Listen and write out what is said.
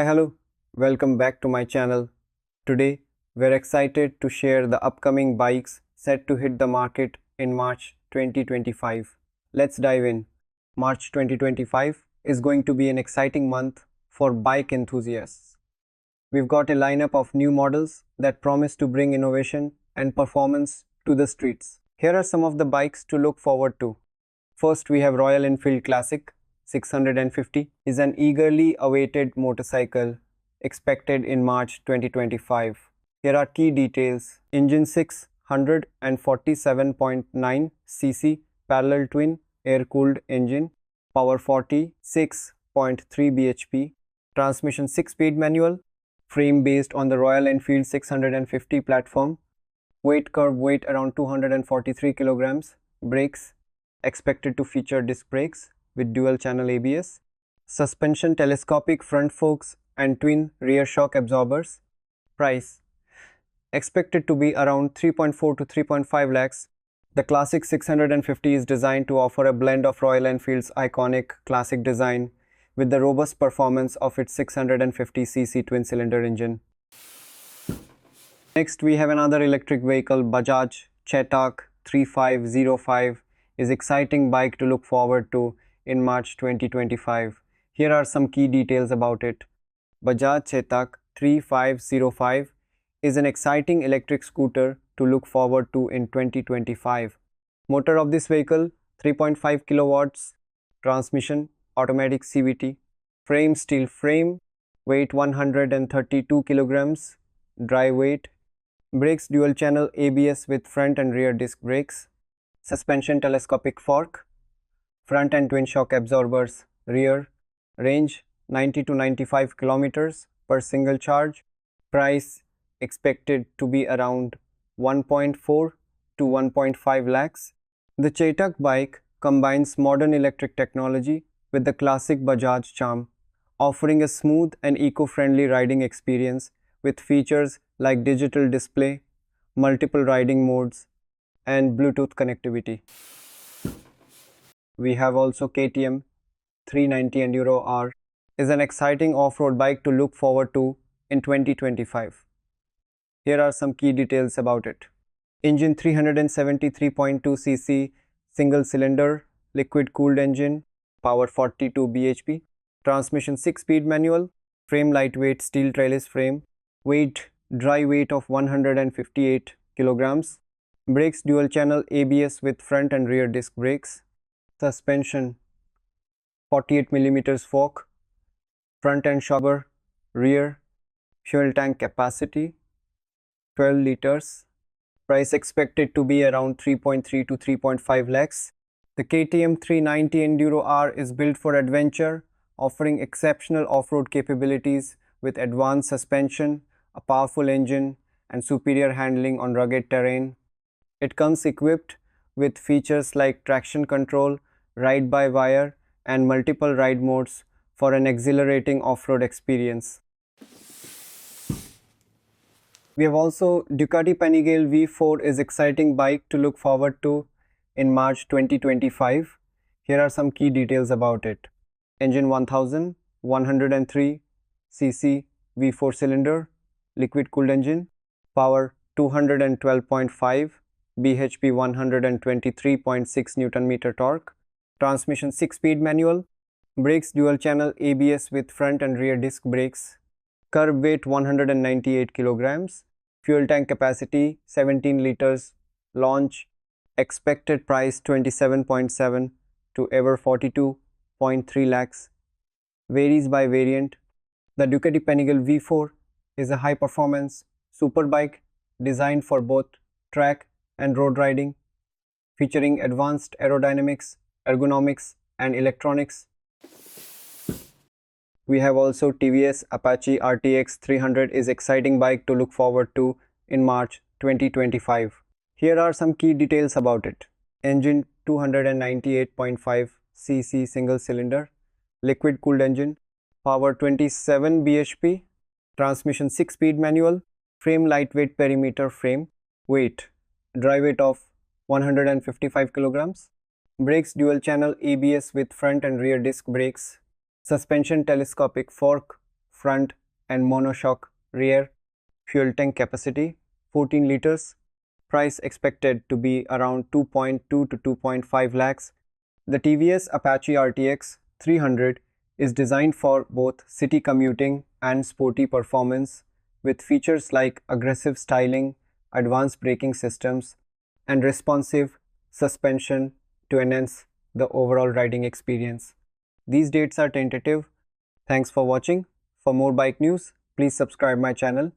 Hello, welcome back to my channel. Today, we're excited to share the upcoming bikes set to hit the market in March 2025. Let's dive in. March 2025 is going to be an exciting month for bike enthusiasts. We've got a lineup of new models that promise to bring innovation and performance to the streets. Here are some of the bikes to look forward to. First, we have Royal Enfield Classic 650 is an eagerly awaited motorcycle expected in March 2025. Here are key details. Engine 647.9 cc parallel twin air-cooled engine, power 46.3 bhp, transmission 6-speed manual, frame based on the Royal Enfield 650 platform, weight around 243 kilograms, brakes expected to feature disc brakes with dual channel ABS, suspension telescopic front forks and twin rear shock absorbers. Price expected to be around 3.4 to 3.5 lakhs. The Classic 650 is designed to offer a blend of Royal Enfield's iconic classic design with the robust performance of its 650cc twin-cylinder engine. Next, we have another electric vehicle, Bajaj Chetak 3505 is exciting bike to look forward to in March 2025. Here are some key details about it. Bajaj Chetak 3505 is an exciting electric scooter to look forward to in 2025. Motor of this vehicle 3.5 kilowatts, transmission automatic CVT, frame steel frame, weight 132 kilograms, dry weight, brakes dual channel ABS with front and rear disc brakes, suspension telescopic fork, front and twin shock absorbers, rear, range 90 to 95 kilometers per single charge, price expected to be around 1.4 to 1.5 lakhs. The Chetak bike combines modern electric technology with the classic Bajaj charm, offering a smooth and eco-friendly riding experience with features like digital display, multiple riding modes, and Bluetooth connectivity. We have also KTM 390 Enduro R is an exciting off-road bike to look forward to in 2025. Here are some key details about it. Engine 373.2 cc single-cylinder liquid-cooled engine, power 42 bhp, transmission 6-speed manual, frame lightweight steel trellis frame, dry weight of 158 kilograms, brakes dual channel ABS with front and rear disc brakes, suspension 48 mm fork, front end shock, rear, fuel tank capacity 12 liters. Price expected to be around 3.3 to 3.5 lakhs. The KTM 390 Enduro R is built for adventure, offering exceptional off-road capabilities with advanced suspension, a powerful engine, and superior handling on rugged terrain. It comes equipped with features like traction control, ride-by-wire, and multiple ride modes for an exhilarating off-road experience. We have also Ducati Panigale V4 is exciting bike to look forward to in March 2025. Here are some key details about it. Engine 1103 cc V4 cylinder, liquid cooled engine, power 212.5 bhp, 123.6 Nm torque, transmission 6-speed manual, brakes dual channel ABS with front and rear disc brakes, curb weight 198 kilograms, fuel tank capacity 17 liters, launch expected price 27.7 to ever 42.3 lakhs, varies by variant. The Ducati Panigale V4 is a high-performance superbike designed for both track and road riding, featuring advanced aerodynamics, ergonomics, and electronics. We have also TVS Apache RTX 300 is exciting bike to look forward to in March 2025. Here are some key details about it. Engine 298.5 cc single cylinder, liquid cooled engine, power 27 bhp, transmission 6-speed manual, frame lightweight perimeter frame, dry weight of 155 kilograms, brakes dual channel ABS with front and rear disc brakes, suspension telescopic fork, front and monoshock rear. Fuel tank capacity 14 liters. Price expected to be around 2.2 to 2.5 lakhs. The TVS Apache RTX 300 is designed for both city commuting and sporty performance, with features like aggressive styling, advanced braking systems, and responsive suspension to enhance the overall riding experience. These dates are tentative. Thanks for watching. For more bike news, please subscribe my channel.